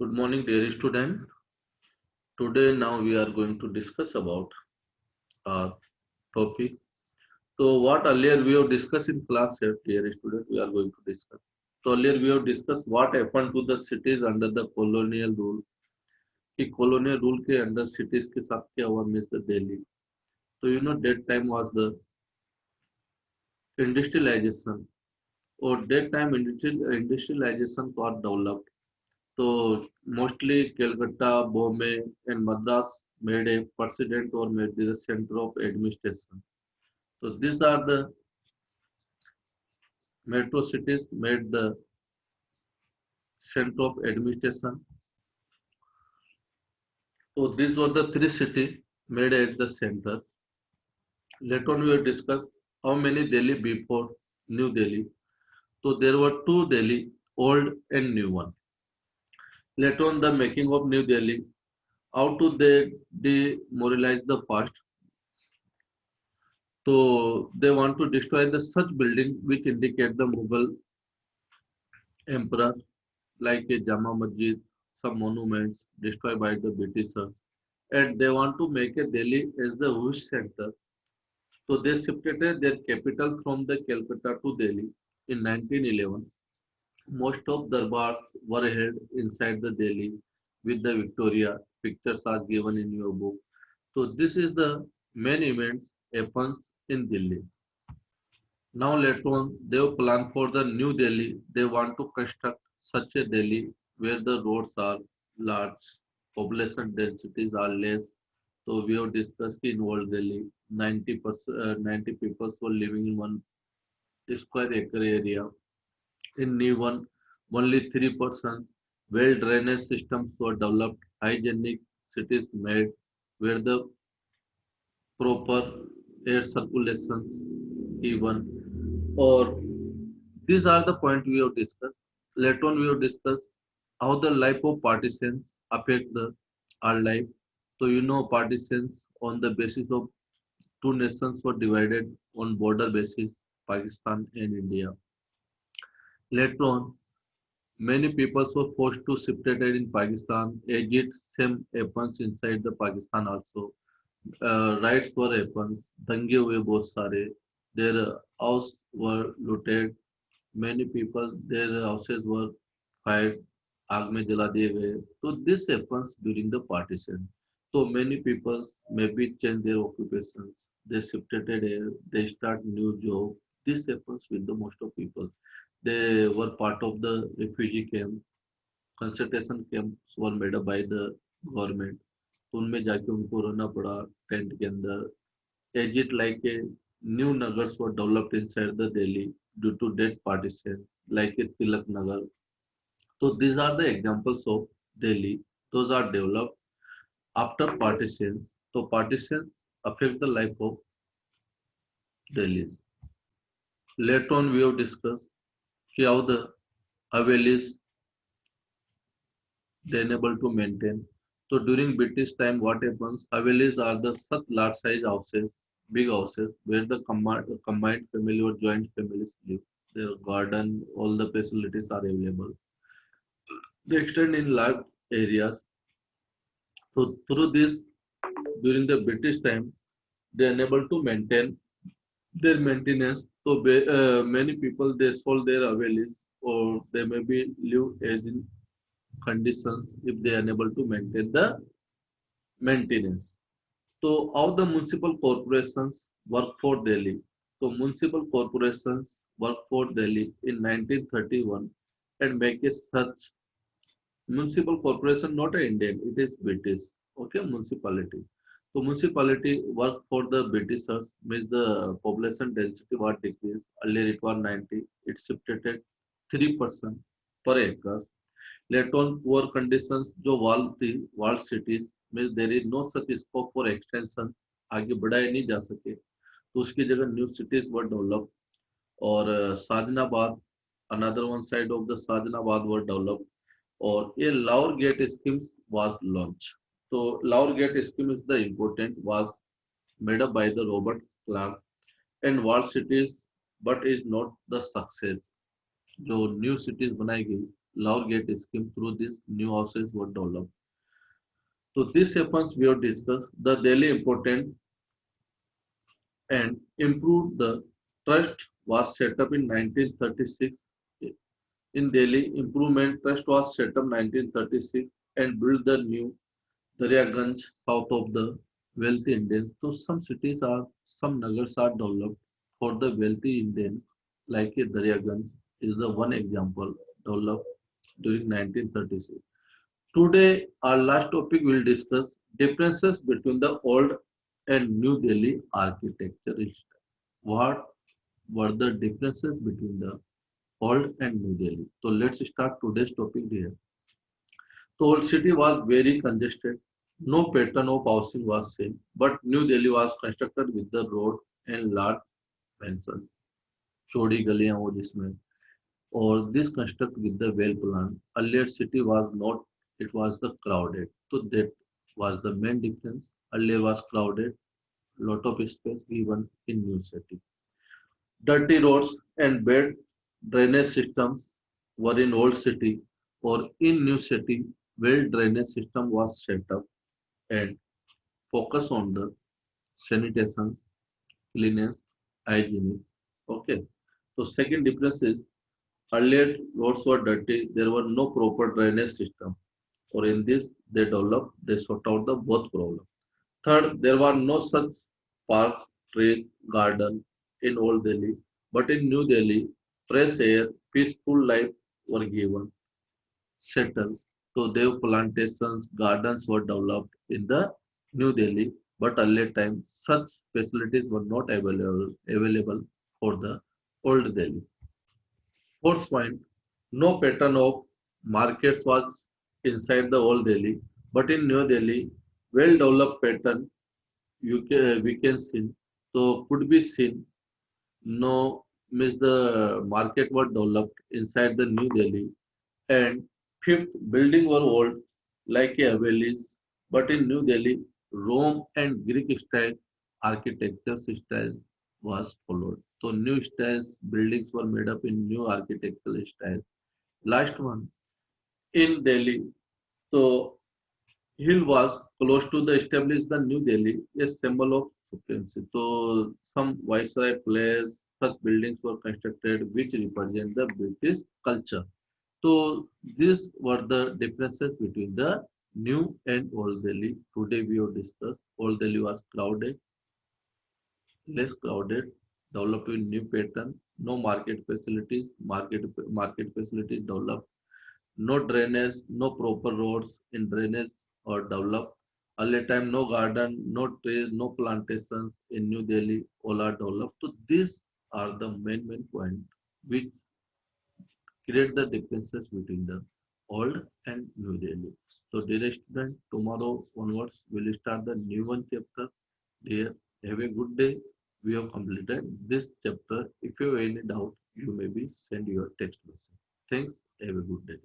Good morning, dear student. Today, now we are going to discuss about a topic. So, what earlier we have discussed in class, dear student, we are going to discuss. So, earlier we have discussed what happened to the cities under the colonial rule. कि colonial rule के under cities के साथ क्या हुआ means the Delhi. So, that time was the industrialization, or that time industrialization was developed. So mostly Calcutta, Bombay, and Madras made a president or made the center of administration. So these are the metro cities made the center of administration. So these were the three cities made at the centers. Later on we will discuss how many Delhi before New Delhi. So there were two Delhi, old and new one. Later on the making of New Delhi, how to they demoralize the past. So they want to destroy the such building which indicate the Mughal emperor, like a Jama Masjid, some monuments destroyed by the Britishers, and they want to make a Delhi as the wish center. So they shifted their capital from the Calcutta to Delhi in 1911. Most of darbars were held inside the Delhi with the Victoria. Pictures are given in your book. So this is the main events happens in Delhi. Now later on, they have planned for the new Delhi. They want to construct such a Delhi where the roads are large, population densities are less. So we have discussed in old Delhi, 90%, 90 people were living in one square acre area. In new one, only 3%. Well drainage systems were developed, hygienic cities made where the proper air circulations even, or these are the points we have discussed. Later on, we have discussed how the life of partisans affect the our life. So partisans on the basis of two nations were divided on border basis, Pakistan and India. Later on, many people were forced to shifted in Pakistan. As it same happens inside the Pakistan also. Riots were happens. दंगे हुए बहुत सारे. Their house were looted. Many people, their houses were fired, आग में जला दिए गए. So this happens during the partition. So many people maybe change their occupations. They shifted there. They start new job. This happens with the most of people. They were part of the refugee camp. Concentration camps were made up by the government. तो उनमें जाके उनको रहना पड़ा tent के अंदर. As it like a new nagars were developed inside the Delhi due to that partition, like a Tilak Nagar. So these are the examples of Delhi. Those are developed after partitions. So partitions affect the life of Delhi. Later on, we have discussed how the Havelis they unable to maintain. So during British time, what happens? Havelis are the such large size houses, big houses, where the combined family or joint families live. Their garden, all the facilities are available. They extend in large areas. So through this, during the British time, they are unable to maintain their maintenance. So many people they sold their Havelis or they maybe live as in conditions if they are unable to maintain the maintenance. So how the municipal corporations work for Delhi? So municipal corporations work for Delhi in 1931 and make a such municipal corporation not a Indian, it is British. Okay, municipality. So municipality work for the Britishers means the population density was decreased. Earlier it was 90, it shifted at 3% per acres. Later on poor conditions जो wall थी wall cities means there is no such scope for extensions. आगे बढ़ाए नहीं जा सके तो उसकी जगह न्यू cities were developed और साजनाबाद another one side of the साजनाबाद were developed or a Lower Gate scheme was launched. So Lower Gate scheme is the important was made up by the Robert Clark and walled cities but is not the success. जो new cities बनाई गई lower gate scheme. Through this, new houses were developed. So this happens we have discussed the Delhi important and improved the trust was set up in 1936 in Delhi. Improvement trust was set up 1936 and built the new Daryaganj south of the wealthy Indians. So some nagars are developed for the wealthy Indians like a Daryaganj is the one example developed during 1936. Today, our last topic will discuss differences between the old and New Delhi architecture. What were the differences between the old and New Delhi? So let's start today's topic here. The old city was very congested. No pattern of housing was seen, but New Delhi was constructed with the road and large mansions. चौड़ी गलियां हो जिसमें और this construct with the well plan. Earlier city was not, it was the crowded. So that was the main difference. Earlier was crowded, lot of space given in new city. Dirty roads and bad drainage systems were in old city or in new city. Well drainage system was set up and focus on the sanitation, cleanliness, hygiene. Okay. So second difference is earlier roads were dirty, there were no proper drainage system. Or in this, they sort out the both problems. Third, there were no such parks, trees, garden in Old Delhi, but in New Delhi, fresh air, peaceful life were given, settled. So their plantations, gardens were developed in the New Delhi, but earlier times such facilities were not available for the Old Delhi. Fourth point, no pattern of markets was inside the old Delhi, but in New Delhi, well-developed pattern we can see. So could be seen. No, means the market was developed inside the New Delhi, and fifth, building were old like a Havelis, but in New Delhi, Rome and Greek style architecture styles was followed. So new styles buildings were made up in new architectural styles. Last one in Delhi. So hill was close to the established the New Delhi, a symbol of supremacy. So some viceroy place, such buildings were constructed which represent the British culture. So these were the differences between the new and old Delhi. Today we have discussed old Delhi was crowded, less crowded, developing new pattern, no market facilities developed, no drainage, no proper roads in drainage or developed. Early time, no garden, no trees, no plantations in New Delhi, all are developed. So these are the main point which create the differences between the old and new Delhi. So dear student, tomorrow onwards we will start the new one chapter. Dear, have a good day. We have completed this chapter. If you have any doubt, you may be send your text message. Thanks. Have a good day.